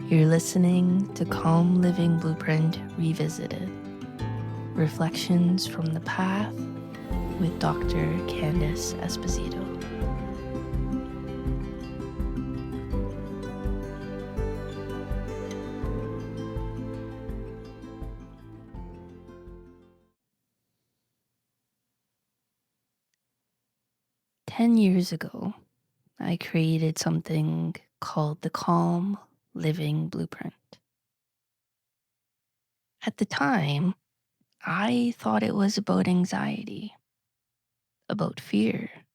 You're listening to Calm Living Blueprint Revisited, Reflections from the Path with Dr. Candice Esposito. "10 years ago, I created something called the Calm Living Blueprint. At the time, I thought it was about anxiety, about fear,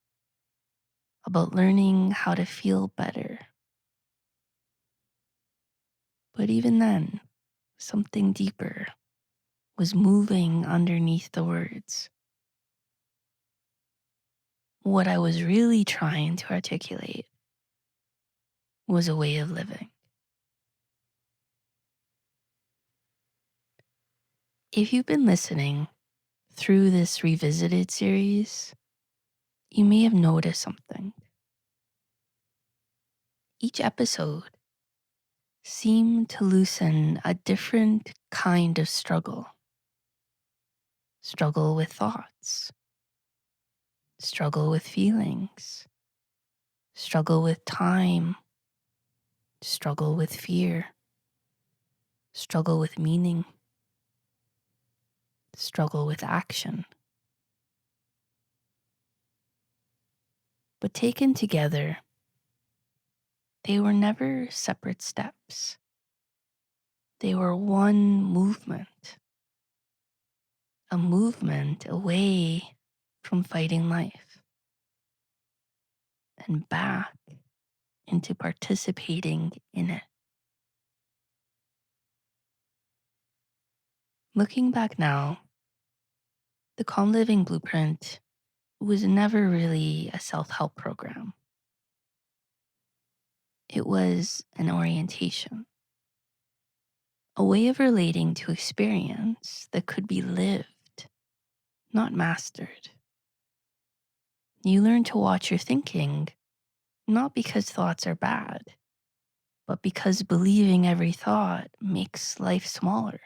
about learning how to feel better. But even then, something deeper was moving underneath the words. What I was really trying to articulate was a way of living. If you've been listening through this revisited series, you may have noticed something. Each episode seemed to loosen a different kind of struggle. Struggle with thoughts, struggle with feelings, struggle with time, struggle with fear, struggle with meaning, struggle with action. But taken together, they were never separate steps. They were one movement, a movement away from fighting life and back into participating in it. Looking back now, the Calm Living Blueprint was never really a self-help program. It was an orientation, a way of relating to experience that could be lived, not mastered. You learn to watch your thinking, not because thoughts are bad, but because believing every thought makes life smaller.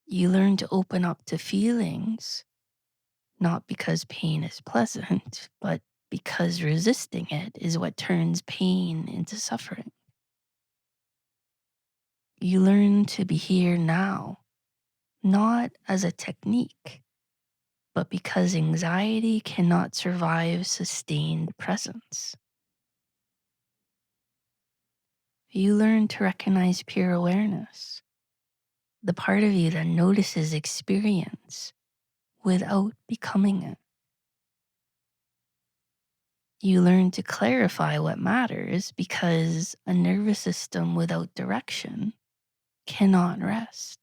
You learn to open up to feelings, not because pain is pleasant, but because resisting it is what turns pain into suffering. You learn to be here now, not as a technique, but because anxiety cannot survive sustained presence. You learn to recognize pure awareness, the part of you that notices experience without becoming it. You learn to clarify what matters because a nervous system without direction cannot rest.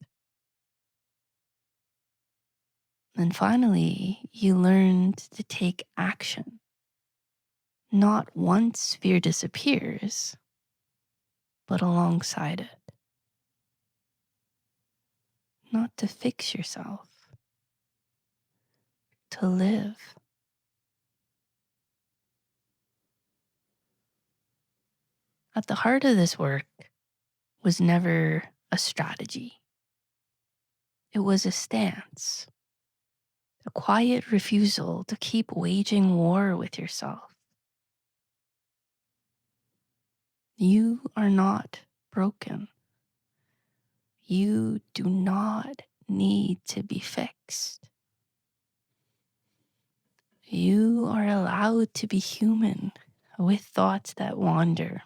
And finally, you learn to take action, not once fear disappears, but alongside it. Not to fix yourself, to live. At the heart of this work was never a strategy. It was a stance, a quiet refusal to keep waging war with yourself. You are not broken. You do not need to be fixed. You are allowed to be human with thoughts that wander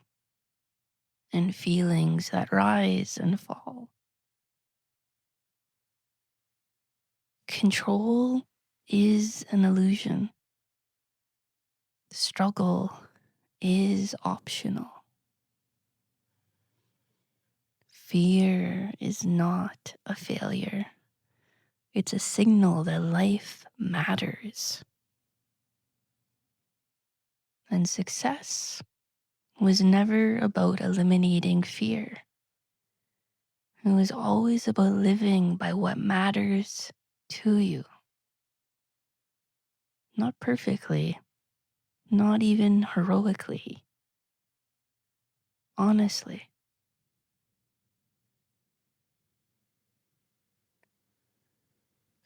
and feelings that rise and fall. Control is an illusion. Struggle is optional. Fear is not a failure. It's a signal that life matters. And success was never about eliminating fear. It was always about living by what matters to you. Not perfectly, not even heroically, honestly.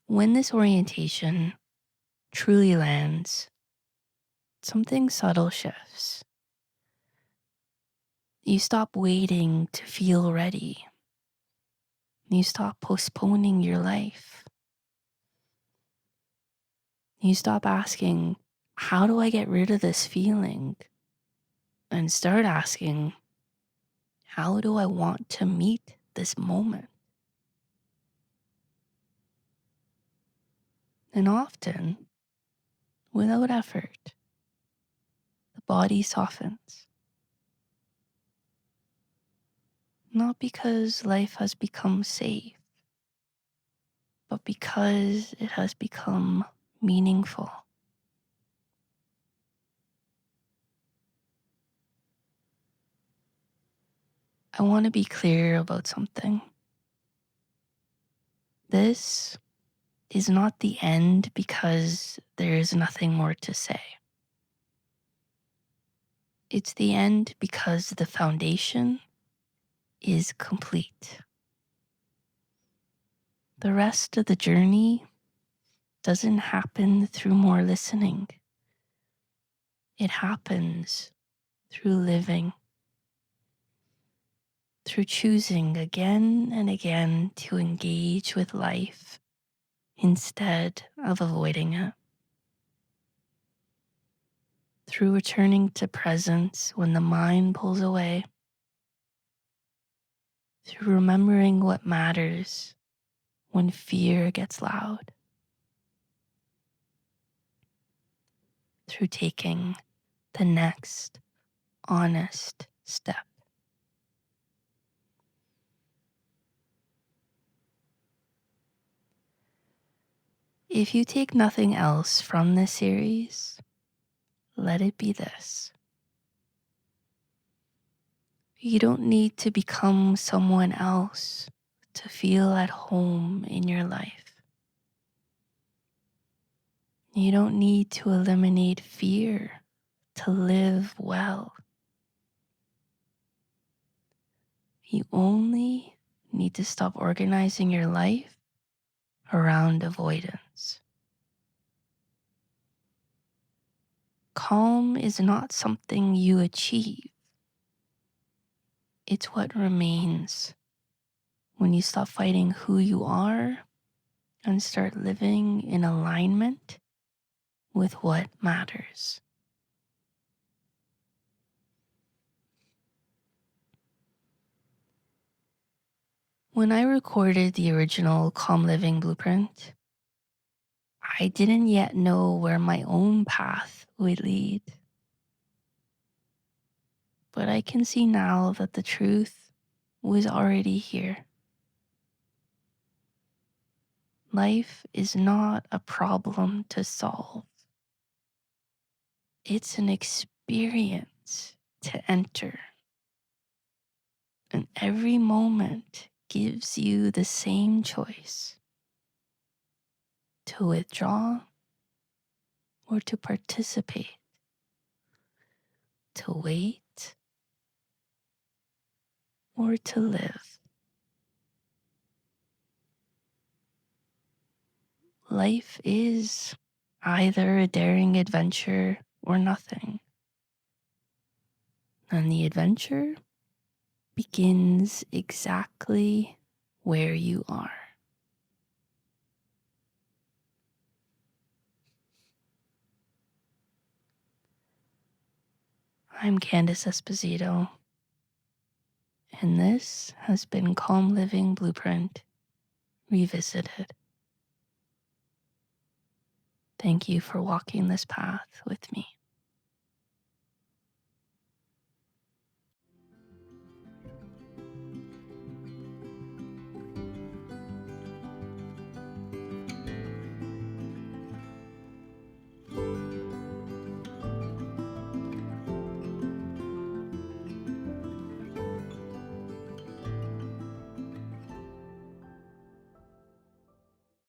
When this orientation truly lands, something subtle shifts. You stop waiting to feel ready. You stop postponing your life. You stop asking, how do I get rid of this feeling? And start asking, how do I want to meet this moment? And often, without effort, the body softens. Not because life has become safe, but because it has become meaningful. I want to be clear about something. This is not the end because there is nothing more to say. It's the end because the foundation is complete. The rest of the journey doesn't happen through more listening. It happens through living, through choosing again and again to engage with life instead of avoiding it, through returning to presence when the mind pulls away, through remembering what matters when fear gets loud, through taking the next honest step. If you take nothing else from this series, let it be this. You don't need to become someone else to feel at home in your life. You don't need to eliminate fear to live well. You only need to stop organizing your life around avoidance. Calm is not something you achieve. It's what remains when you stop fighting who you are and start living in alignment with what matters. When I recorded the original Calm Living Blueprint, I didn't yet know where my own path would lead. But I can see now that the truth was already here. Life is not a problem to solve. It's an experience to enter. And every moment gives you the same choice to withdraw or to participate, to wait or to live. Life is either a daring adventure or nothing. And the adventure begins exactly where you are. I'm Candice Esposito, and this has been Calm Living Blueprint Revisited. Thank you for walking this path with me.